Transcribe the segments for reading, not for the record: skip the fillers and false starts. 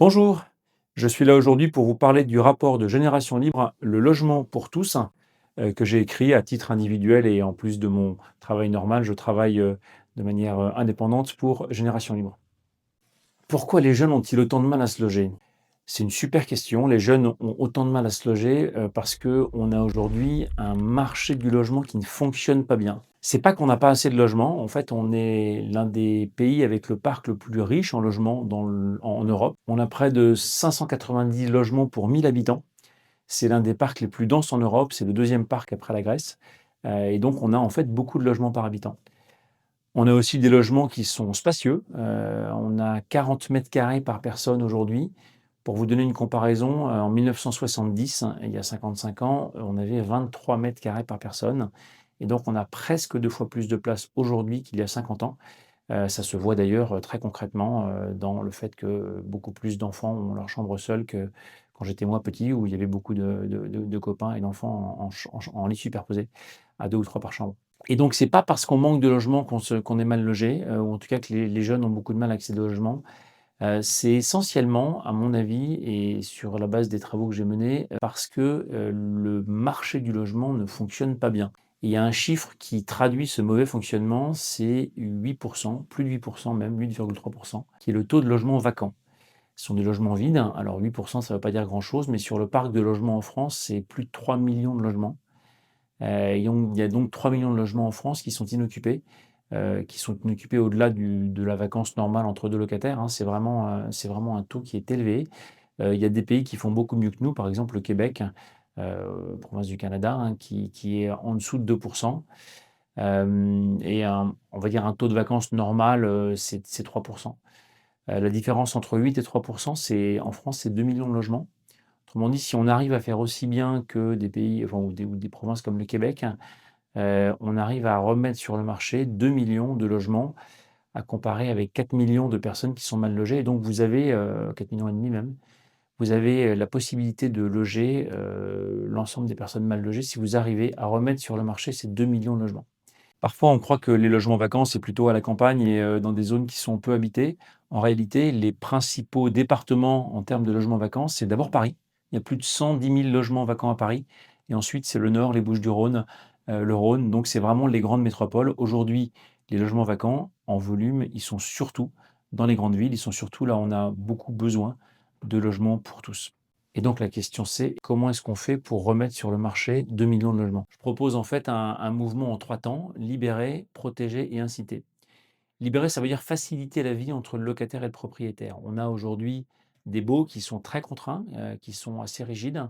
Bonjour, je suis là aujourd'hui pour vous parler du rapport de Génération Libre, le logement pour tous, que j'ai écrit à titre individuel et en plus de mon travail normal, je travaille de manière indépendante pour Génération Libre. Pourquoi les jeunes ont-ils autant de mal à se loger? C'est une super question. Les jeunes ont autant de mal à se loger parce qu'on a aujourd'hui un marché du logement qui ne fonctionne pas bien. C'est pas qu'on n'a pas assez de logements. En fait, on est l'un des pays avec le parc le plus riche en logements en Europe. On a près de 590 logements pour 1000 habitants. C'est l'un des parcs les plus denses en Europe. C'est le deuxième parc après la Grèce. Et donc, on a en fait beaucoup de logements par habitant. On a aussi des logements qui sont spacieux. On a 40 mètres carrés par personne aujourd'hui. Pour vous donner une comparaison, en 1970, il y a 55 ans, on avait 23 mètres carrés par personne et donc on a presque 2 fois plus de place aujourd'hui qu'il y a 50 ans. Ça se voit d'ailleurs, très concrètement, dans le fait que beaucoup plus d'enfants ont leur chambre seule que quand j'étais moi petit où il y avait beaucoup de copains et d'enfants en lit superposé à 2 ou 3 par chambre. Et donc c'est pas parce qu'on manque de logements qu'on est mal logé, ou en tout cas que les jeunes ont beaucoup de mal à accéder au logement. C'est essentiellement, à mon avis et sur la base des travaux que j'ai menés, parce que, le marché du logement ne fonctionne pas bien. Il y a un chiffre qui traduit ce mauvais fonctionnement, c'est 8, plus de 8 même, 8,3, qui est le taux de logements vacants. Ce sont des logements vides, hein. Alors 8, ça ne veut pas dire grand-chose, mais sur le parc de logements en France, c'est plus de 3 millions de logements. Il y a donc 3 millions de logements en France qui sont inoccupés au-delà de la vacance normale entre 2 locataires, hein. C'est vraiment un taux qui est élevé. Il y a des pays qui font beaucoup mieux que nous, par exemple le Québec, province du Canada, hein, qui est en dessous de 2. Et on va dire un taux de vacances normal, c'est 3. La différence entre 8 et 3, c'est en France, c'est 2 millions de logements. Autrement dit, si on arrive à faire aussi bien que des pays, enfin ou des provinces comme le Québec, on arrive à remettre sur le marché 2 millions de logements à comparer avec 4 millions de personnes qui sont mal logées et donc vous avez, 4 millions et demi même, vous avez, la possibilité de loger, l'ensemble des personnes mal logées si vous arrivez à remettre sur le marché ces 2 millions de logements. Parfois, on croit que les logements vacants, c'est plutôt à la campagne et dans des zones qui sont peu habitées. En réalité, les principaux départements en termes de logements vacants, c'est d'abord Paris. Il y a plus de 110 000 logements vacants à Paris et ensuite, c'est le Nord, les Bouches-du-Rhône, le Rhône, donc c'est vraiment les grandes métropoles. Aujourd'hui, les logements vacants, en volume, ils sont surtout dans les grandes villes, ils sont surtout là où on a beaucoup besoin de logements pour tous. Et donc la question c'est: comment est-ce qu'on fait pour remettre sur le marché 2 millions de logements? Je propose en fait un mouvement en 3 temps: libérer, protéger et inciter. Libérer, ça veut dire faciliter la vie entre le locataire et le propriétaire. On a aujourd'hui des baux qui sont très contraints, qui sont assez rigides,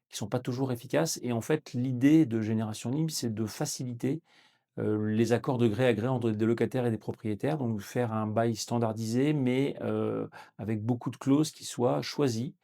qui sont pas toujours efficaces et en fait l'idée de Génération Libre, c'est de faciliter, les accords de gré à gré entre des locataires et des propriétaires, donc faire un bail standardisé mais avec beaucoup de clauses qui soient choisies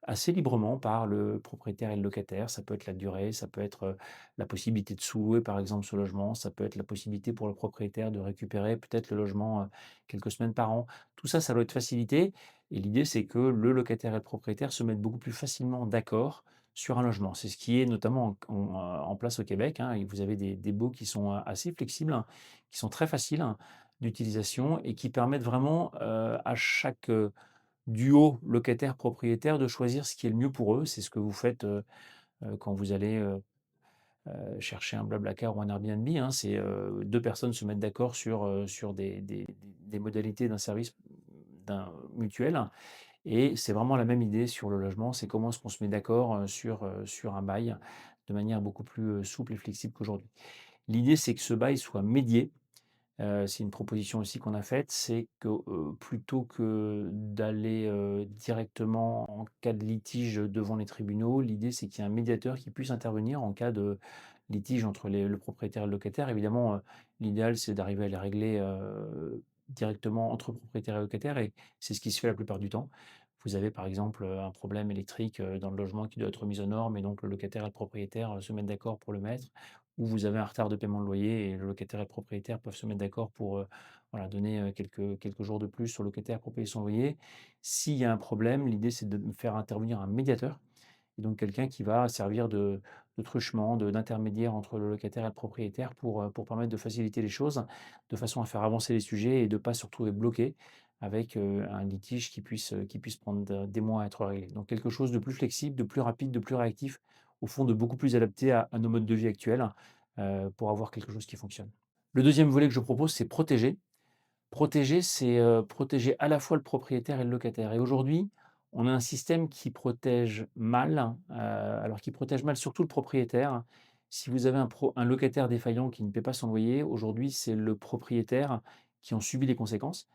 assez librement par le propriétaire et le locataire. Ça peut être la durée, ça peut être, la possibilité de sous-louer par exemple ce logement, ça peut être la possibilité pour le propriétaire de récupérer peut-être le logement, quelques semaines par an. Tout ça, ça doit être facilité et l'idée c'est que le locataire et le propriétaire se mettent beaucoup plus facilement d'accord sur un logement. C'est ce qui est notamment en place au Québec, hein, et vous avez des baux qui sont, assez flexibles, hein, qui sont très faciles, hein, d'utilisation et qui permettent vraiment, à chaque, duo locataire-propriétaire de choisir ce qui est le mieux pour eux. C'est ce que vous faites, quand vous allez, chercher un BlaBlaCar ou un Airbnb, hein. C'est, 2 personnes se mettent d'accord sur des modalités d'un service, d'un mutuel et c'est vraiment la même idée sur le logement. C'est comment est-ce qu'on se met d'accord, sur un bail de manière beaucoup plus, souple et flexible qu'aujourd'hui. L'idée, c'est que ce bail soit médié. C'est une proposition aussi qu'on a faite, c'est que, plutôt que d'aller, directement en cas de litige devant les tribunaux, l'idée c'est qu'il y ait un médiateur qui puisse intervenir en cas de litige entre le propriétaire et le locataire. Évidemment, l'idéal c'est d'arriver à les régler, directement entre propriétaire et locataire et c'est ce qui se fait la plupart du temps. Vous avez par exemple, un problème électrique, dans le logement qui doit être mis aux normes et donc le locataire et le propriétaire, se mettent d'accord pour le mettre ou vous avez un retard de paiement de loyer et le locataire et le propriétaire peuvent se mettre d'accord pour, voilà, donner, quelques jours de plus au locataire pour payer son loyer. S'il y a un problème, l'idée c'est de faire intervenir un médiateur et donc quelqu'un qui va servir de truchement, d'intermédiaire entre le locataire et le propriétaire pour permettre de faciliter les choses, de façon à faire avancer les sujets et de ne pas se retrouver bloqué, avec, un litige qui puisse prendre des mois à être réglé. Donc quelque chose de plus flexible, de plus rapide, de plus réactif, au fond de beaucoup plus adapté à nos modes de vie actuels, pour avoir quelque chose qui fonctionne. Le deuxième volet que je propose, c'est protéger. Protéger, c'est, protéger à la fois le propriétaire et le locataire et aujourd'hui, on a un système qui protège mal, alors qui protège mal surtout le propriétaire. Si vous avez un locataire défaillant qui ne paie pas son loyer, aujourd'hui, c'est le propriétaire qui en subit les conséquences.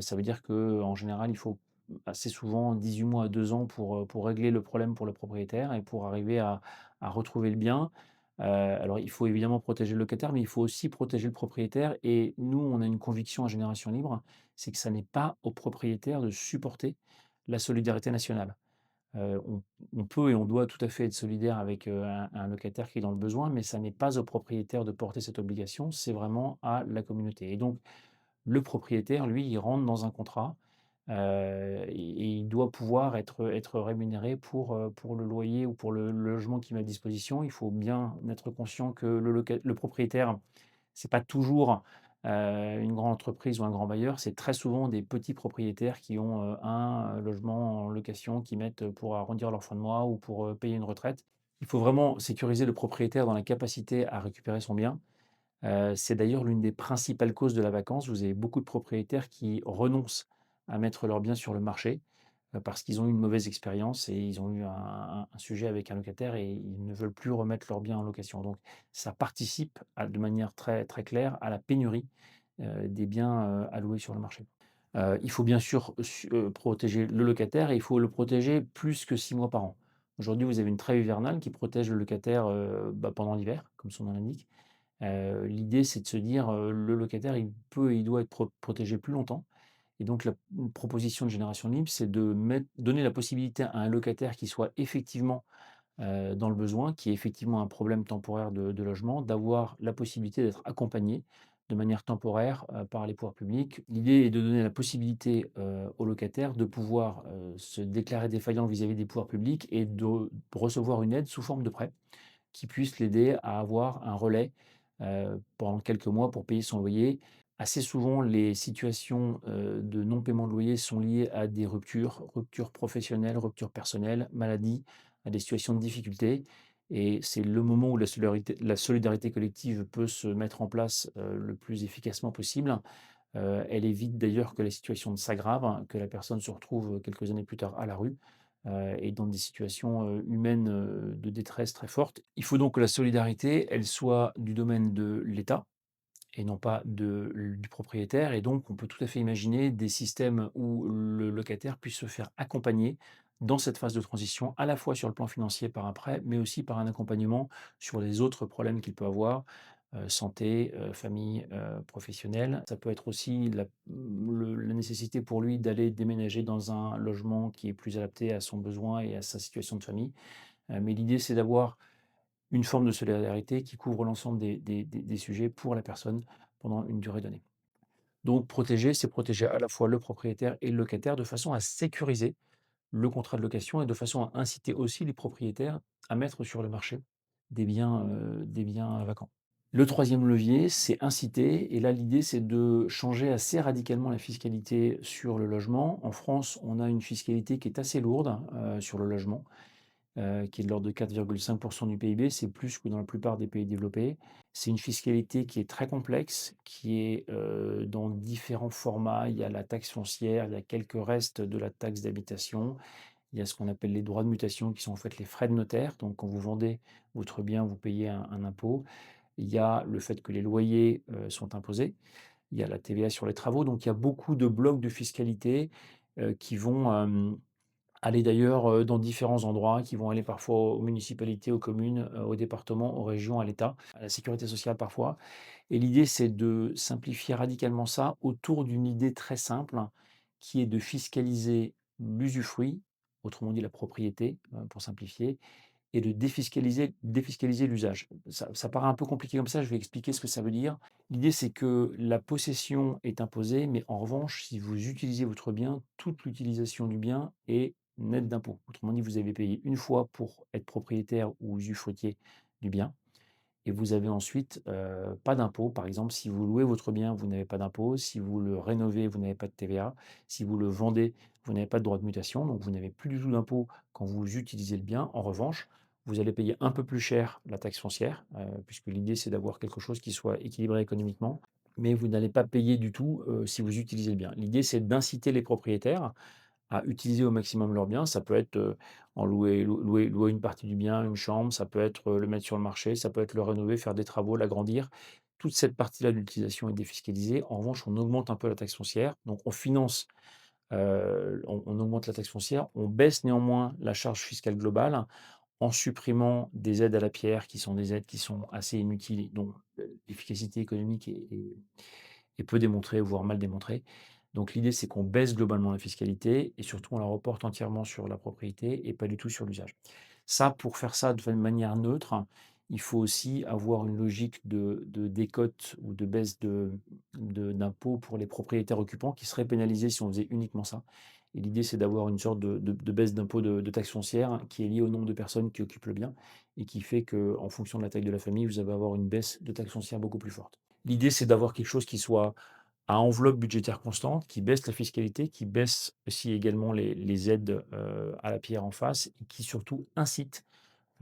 Ça veut dire qu'en général, il faut assez souvent 18 mois à 2 ans pour régler le problème pour le propriétaire et pour arriver à retrouver le bien. Alors il faut évidemment protéger le locataire, mais il faut aussi protéger le propriétaire et nous, on a une conviction à Génération Libre, c'est que ça n'est pas au propriétaire de supporter la solidarité nationale. On peut et on doit tout à fait être solidaire avec, un locataire qui est dans le besoin, mais ça n'est pas au propriétaire de porter cette obligation, c'est vraiment à la communauté et donc le propriétaire, lui, il rentre dans un contrat, et il doit pouvoir être rémunéré pour le loyer ou pour le logement qu'il met à disposition. Il faut bien être conscient que le propriétaire, c'est pas toujours, une grande entreprise ou un grand bailleur, c'est très souvent des petits propriétaires qui ont, un logement en location, qui mettent, pour arrondir leur fin de mois ou pour, payer une retraite. Il faut vraiment sécuriser le propriétaire dans la capacité à récupérer son bien. C'est d'ailleurs l'une des principales causes de la vacance. Vous avez beaucoup de propriétaires qui renoncent à mettre leurs biens sur le marché, parce qu'ils ont eu une mauvaise expérience et ils ont eu un sujet avec un locataire et ils ne veulent plus remettre leurs biens en location. Donc ça participe de manière très, très claire à la pénurie, des biens, à louer sur le marché. Il faut bien sûr protéger le locataire et il faut le protéger plus que 6 mois par an. Aujourd'hui, vous avez une trêve hivernale qui protège le locataire, pendant l'hiver, comme son nom l'indique. L'idée, c'est de se dire, le locataire, il peut et il doit être protégé plus longtemps et donc la proposition de Génération Libre, c'est de donner la possibilité à un locataire qui soit effectivement, dans le besoin, qui ait effectivement un problème temporaire de logement, d'avoir la possibilité d'être accompagné de manière temporaire, par les pouvoirs publics. L'idée est de donner la possibilité, au locataire de pouvoir, se déclarer défaillant vis-à-vis des pouvoirs publics et de recevoir une aide sous forme de prêt qui puisse l'aider à avoir un relais, pendant quelques mois pour payer son loyer. Assez souvent, les situations, de non-paiement de loyer sont liées à des ruptures professionnelles, ruptures personnelles, maladies, à des situations de difficulté et c'est le moment où la solidarité collective peut se mettre en place, le plus efficacement possible. Elle évite d'ailleurs que la situation ne s'aggrave, hein, que la personne se retrouve, quelques années plus tard à la rue, et dans des situations, humaines, de détresse très fortes. Il faut donc que la solidarité, elle soit du domaine de l'État et non pas du propriétaire et donc on peut tout à fait imaginer des systèmes où le locataire puisse se faire accompagner dans cette phase de transition, à la fois sur le plan financier par un prêt, mais aussi par un accompagnement sur les autres problèmes qu'il peut avoir, santé, famille, professionnel. Ça peut être aussi la nécessité pour lui d'aller déménager dans un logement qui est plus adapté à son besoin et à sa situation de famille. Mais l'idée, c'est d'avoir une forme de solidarité qui couvre l'ensemble des sujets pour la personne pendant une durée donnée. Donc protéger, c'est protéger à la fois le propriétaire et le locataire de façon à sécuriser le contrat de location et de façon à inciter aussi les propriétaires à mettre sur le marché des biens vacants. Le troisième levier, c'est inciter et là l'idée c'est de changer assez radicalement la fiscalité sur le logement. En France, on a une fiscalité qui est assez lourde, sur le logement qui est de l'ordre de 4,5 du PIB, c'est plus que dans la plupart des pays développés. C'est une fiscalité qui est très complexe, qui est, dans différents formats. Il y a la taxe foncière, il y a quelques restes de la taxe d'habitation, il y a ce qu'on appelle les droits de mutation qui sont en fait les frais de notaire. Donc quand vous vendez votre bien, vous payez un impôt. Il y a le fait que les loyers, sont imposés. Il y a la TVA sur les travaux. Donc il y a beaucoup de blocs de fiscalité, qui vont, aller d'ailleurs, dans différents endroits, qui vont aller parfois aux municipalités, aux communes, aux départements, aux régions, à l'État, à la sécurité sociale parfois et l'idée, c'est de simplifier radicalement ça autour d'une idée très simple, qui est de fiscaliser l'usufruit, autrement dit la propriété, pour simplifier et de défiscaliser l'usage. Ça paraît un peu compliqué comme ça, je vais expliquer ce que ça veut dire. L'idée, c'est que la possession est imposée, mais en revanche, si vous utilisez votre bien, toute l'utilisation du bien est nette d'impôt. Autrement dit, vous avez payé une fois pour être propriétaire ou usufruitier du bien et vous avez ensuite, pas d'impôt. Par exemple, si vous louez votre bien, vous n'avez pas d'impôt. Si vous le rénovez, vous n'avez pas de TVA. Si vous le vendez, vous n'avez pas de droit de mutation, donc vous n'avez plus du tout d'impôt quand vous utilisez le bien. En revanche, vous allez payer un peu plus cher la taxe foncière, puisque l'idée, c'est d'avoir quelque chose qui soit équilibré économiquement, mais vous n'allez pas payer du tout, si vous utilisez le bien. L'idée, c'est d'inciter les propriétaires à utiliser au maximum leur bien. Ça peut être, en louer une partie du bien, une chambre, ça peut être, le mettre sur le marché, ça peut être le rénover, faire des travaux, l'agrandir. Toute cette partie-là de l'utilisation est défiscalisée. En revanche, on augmente un peu la taxe foncière, donc on finance, on augmente la taxe foncière, on baisse néanmoins la charge fiscale globale en supprimant des aides à la pierre qui sont des aides qui sont assez inutiles et dont, l'efficacité économique est peu démontrée, voire mal démontrée. Donc l'idée, c'est qu'on baisse globalement la fiscalité et surtout on la reporte entièrement sur la propriété et pas du tout sur l'usage. Ça, pour faire ça de manière neutre, il faut aussi avoir une logique de décote ou de baisse d'impôts pour les propriétaires occupants qui seraient pénalisés si on faisait uniquement ça. Et l'idée, c'est d'avoir une sorte de baisse d'impôt de taxe foncière qui est liée au nombre de personnes qui occupent le bien et qui fait qu'en fonction de la taille de la famille, vous allez avoir une baisse de taxe foncière beaucoup plus forte. L'idée, c'est d'avoir quelque chose qui soit à enveloppe budgétaire constante, qui baisse la fiscalité, qui baisse aussi également les aides, à la pierre en face et qui surtout incite,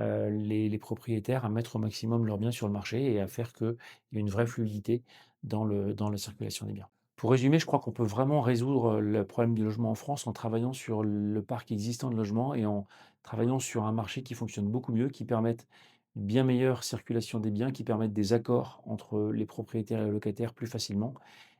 les propriétaires à mettre au maximum leurs biens sur le marché et à faire qu'il y ait une vraie fluidité dans la circulation des biens. Pour résumer, je crois qu'on peut vraiment résoudre, le problème du logement en France en travaillant sur le parc existant de logements et en travaillant sur un marché qui fonctionne beaucoup mieux, qui permette une bien meilleure circulation des biens, qui permette des accords entre les propriétaires et les locataires plus facilement.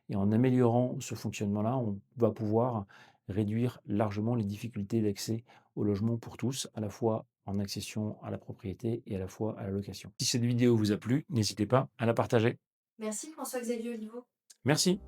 Et en améliorant ce fonctionnement-là, on va pouvoir réduire largement les difficultés d'accès au logement pour tous, à la fois en accession à la propriété et à la fois à la location. Si cette vidéo vous a plu, n'hésitez pas à la partager. Merci François-Xavier Oliveau. Merci.